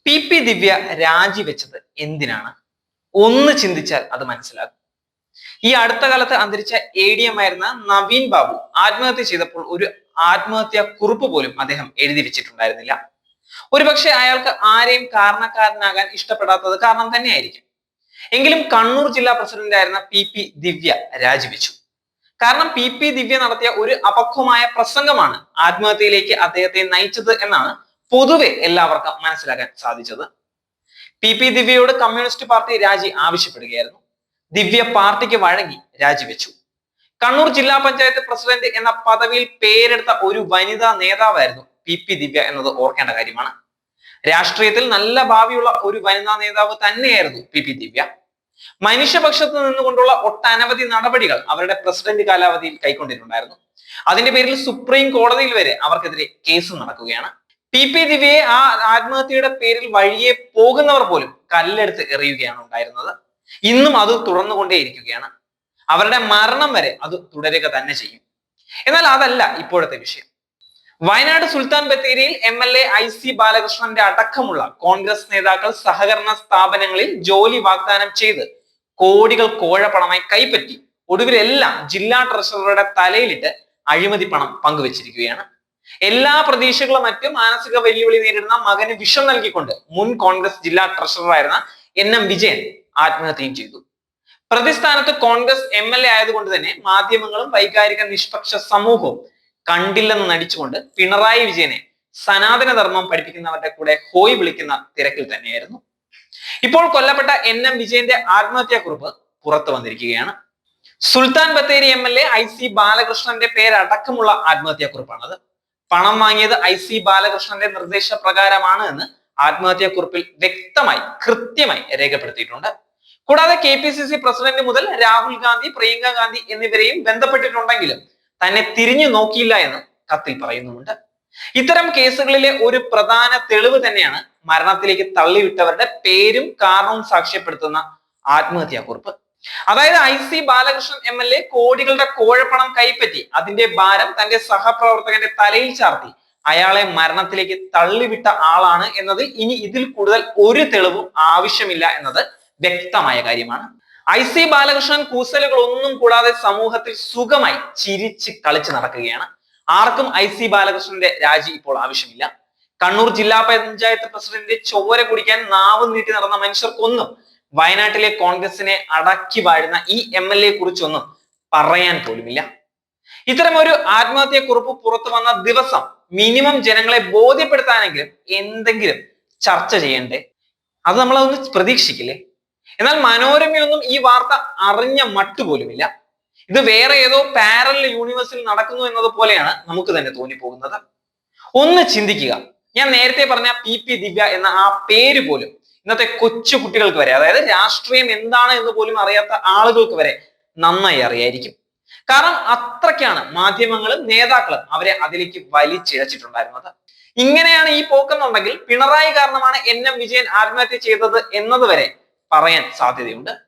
P ദിവ്യ രാജിവെച്ചത് എന്തിനാണ്? ഒന്ന് ചിന്തിച്ചാൽ അത് മനസ്സിലാകും. ഈ അടുത്ത കാലത്ത് അന്തരിച്ച ADM ആയിരുന്ന നവീൻ ബാബു ആത്മഹത്യ ചെയ്തപ്പോൾ ഒരു ആത്മഹത്യാ കുറിപ്പ് പോലും അദ്ദേഹം എഴുതി വെച്ചിട്ടുണ്ടായിരുന്നില്ല. ഒരുപക്ഷെ അയാൾക്ക് ആരെയും കാരണക്കാരനാകാൻ ഇഷ്ടപ്പെടാത്തത് കാരണം തന്നെയായിരിക്കും. എങ്കിലും കണ്ണൂർ ജില്ലാ പ്രസിഡന്റ് ആയിരുന്ന പി ദിവ്യ രാജിവെച്ചു. കാരണം പി ദിവ്യ നടത്തിയ ഒരു അപക്വമായ പ്രസംഗമാണ് ആത്മഹത്യയിലേക്ക് അദ്ദേഹത്തെ നയിച്ചത് എന്നാണ് പൊതുവെ എല്ലാവർക്കും മനസ്സിലാക്കാൻ സാധിച്ചത്. പി ദിവ്യയോട് കമ്മ്യൂണിസ്റ്റ് പാർട്ടി രാജി ആവശ്യപ്പെടുകയായിരുന്നു. ദിവ്യ പാർട്ടിക്ക് വഴങ്ങി രാജിവെച്ചു. കണ്ണൂർ ജില്ലാ പഞ്ചായത്ത് പ്രസിഡന്റ് എന്ന പദവിയിൽ പേരെടുത്ത ഒരു വനിതാ നേതാവായിരുന്നു പി ദിവ്യ എന്നത് ഓർക്കേണ്ട കാര്യമാണ്. രാഷ്ട്രീയത്തിൽ നല്ല ഭാവിയുള്ള ഒരു വനിതാ നേതാവ് തന്നെയായിരുന്നു പി ദിവ്യ. മനുഷ്യപക്ഷത്ത് നിന്നുകൊണ്ടുള്ള ഒട്ടനവധി നടപടികൾ അവരുടെ പ്രസിഡന്റ് കാലാവധിയിൽ കൈക്കൊണ്ടിട്ടുണ്ടായിരുന്നു. അതിന്റെ പേരിൽ സുപ്രീം കോടതിയിൽ വരെ അവർക്കെതിരെ കേസ് നടക്കുകയാണ്. പി ദിവ്യയെ ആ ആത്മഹത്യയുടെ പേരിൽ വഴിയെ പോകുന്നവർ പോലും കല്ലെടുത്ത് എറിയുകയാണ് ഉണ്ടായിരുന്നത്. ഇന്നും അത് തുടർന്നുകൊണ്ടേയിരിക്കുകയാണ്. അവരുടെ മരണം വരെ അത് തുടരുക തന്നെ ചെയ്യും. എന്നാൽ അതല്ല ഇപ്പോഴത്തെ വിഷയം. വയനാട് സുൽത്താൻ ബത്തേരിയിൽ MLA IC ബാലകൃഷ്ണന്റെ അടക്കമുള്ള കോൺഗ്രസ് നേതാക്കൾ സഹകരണ സ്ഥാപനങ്ങളിൽ ജോലി വാഗ്ദാനം ചെയ്ത് കോടികൾ കോഴപ്പണമായി കൈപ്പറ്റി ഒടുവിലെല്ലാം ജില്ലാ ട്രഷററുടെ തലയിലിട്ട് അഴിമതി പണം പങ്കുവച്ചിരിക്കുകയാണ്. എല്ലാ പ്രതീക്ഷകളും മറ്റും മാനസിക വെല്ലുവിളി നേരിടുന്ന മകന് വിഷം നൽകിക്കൊണ്ട് മുൻ കോൺഗ്രസ് ജില്ലാ ട്രഷററായിരുന്ന NM വിജയൻ ആത്മഹത്യയും ചെയ്തു. പ്രതിസ്ഥാനത്ത് കോൺഗ്രസ് MLA ആയതുകൊണ്ട് തന്നെ മാധ്യമങ്ങളും വൈകാരിക നിഷ്പക്ഷ സമൂഹവും കണ്ടില്ലെന്ന് നടിച്ചുകൊണ്ട് പിണറായി വിജയനെ സനാതന ധർമ്മം പഠിപ്പിക്കുന്നവരുടെ കൂടെ ഹോയ് വിളിക്കുന്ന തിരക്കിൽ തന്നെയായിരുന്നു. ഇപ്പോൾ കൊല്ലപ്പെട്ട NM വിജയന്റെ ആത്മഹത്യാക്കുറിപ്പ് പുറത്തു വന്നിരിക്കുകയാണ്. സുൽത്താൻ ബത്തേരി MLA IC ബാലകൃഷ്ണന്റെ പേരടക്കമുള്ള ആത്മഹത്യാക്കുറിപ്പാണത്. പണം വാങ്ങിയത് IC ബാലകൃഷ്ണന്റെ നിർദ്ദേശപ്രകാരമാണ് എന്ന് ആത്മഹത്യാക്കുറിപ്പിൽ വ്യക്തമായി കൃത്യമായി രേഖപ്പെടുത്തിയിട്ടുണ്ട്. കൂടാതെ KPCC പ്രസിഡന്റ് മുതൽ രാഹുൽ ഗാന്ധി, പ്രിയങ്ക ഗാന്ധി എന്നിവരെയും ബന്ധപ്പെട്ടിട്ടുണ്ടെങ്കിലും തന്നെ തിരിഞ്ഞു നോക്കിയില്ല എന്ന് കത്തിൽ പറയുന്നുമുണ്ട്. ഇത്തരം കേസുകളിലെ ഒരു പ്രധാന തെളിവ് തന്നെയാണ് മരണത്തിലേക്ക് തള്ളിവിട്ടവരുടെ പേരും കാരണവും സാക്ഷ്യപ്പെടുത്തുന്ന ആത്മഹത്യാക്കുറിപ്പ്. അതായത് IC ബാലകൃഷ്ണൻ MLA കോടികളുടെ കോഴപ്പണം കൈപ്പറ്റി അതിന്റെ ഭാരം തന്റെ സഹപ്രവർത്തകന്റെ തലയിൽ ചാർത്തി അയാളെ മരണത്തിലേക്ക് തള്ളിവിട്ട ആളാണ് എന്നതിൽ ഇനി ഇതിൽ കൂടുതൽ ഒരു തെളിവും ആവശ്യമില്ല എന്നത് വ്യക്തമായ കാര്യമാണ്. IC ബാലകൃഷ്ണൻ കൂസലുകളൊന്നും കൂടാതെ സമൂഹത്തിൽ സുഖമായി ചിരിച്ച് കളിച്ച് നടക്കുകയാണ്. ആർക്കും IC ബാലകൃഷ്ണന്റെ രാജി ഇപ്പോൾ ആവശ്യമില്ല. കണ്ണൂർ ജില്ലാ പഞ്ചായത്ത് പ്രസിഡന്റ് ചോര കുടിക്കാൻ നാവ് നീട്ടി നടന്ന മനുഷ്യർക്കൊന്നും വയനാട്ടിലെ കോൺഗ്രസിനെ അടക്കി വാഴുന്ന ഈ MLA കുറിച്ചൊന്നും പറയാൻ പോലുമില്ല. ഇത്തരം ഒരു ആത്മഹത്യാക്കുറിപ്പ് പുറത്തു വന്ന ദിവസം മിനിമം ജനങ്ങളെ ബോധ്യപ്പെടുത്താനെങ്കിലും എന്തെങ്കിലും ചർച്ച ചെയ്യണ്ടേ? അത് നമ്മളതൊന്ന് പ്രതീക്ഷിക്കില്ലേ? എന്നാൽ മനോരമയൊന്നും ഈ വാർത്ത അറിഞ്ഞ മട്ടുപോലുമില്ല. ഇത് വേറെ ഏതോ പാരലൽ യൂണിവേഴ്സിൽ നടക്കുന്നു എന്നത് പോലെയാണ് നമുക്ക് തന്നെ തോന്നിപ്പോകുന്നത്. ഒന്ന് ചിന്തിക്കുക. ഞാൻ നേരത്തെ പറഞ്ഞ പി ദിവ്യ എന്ന ആ പേര് പോലും ഇന്നത്തെ കൊച്ചു കുട്ടികൾക്ക് വരെ, അതായത് രാഷ്ട്രീയം എന്താണ് എന്ന് പോലും അറിയാത്ത ആളുകൾക്ക് വരെ നന്നായി അറിയായിരിക്കും. കാരണം അത്രയ്ക്കാണ് മാധ്യമങ്ങളും നേതാക്കളും അവരെ അതിലേക്ക് വലിച്ചിഴച്ചിട്ടുണ്ടായിരുന്നത്. ഇങ്ങനെയാണ് ഈ പോക്കെന്നുണ്ടെങ്കിൽ പിണറായി കാരണമാണ് NM വിജയൻ ആത്മഹത്യ ചെയ്തത് എന്നത് വരെ പറയാൻ സാധ്യതയുണ്ട്.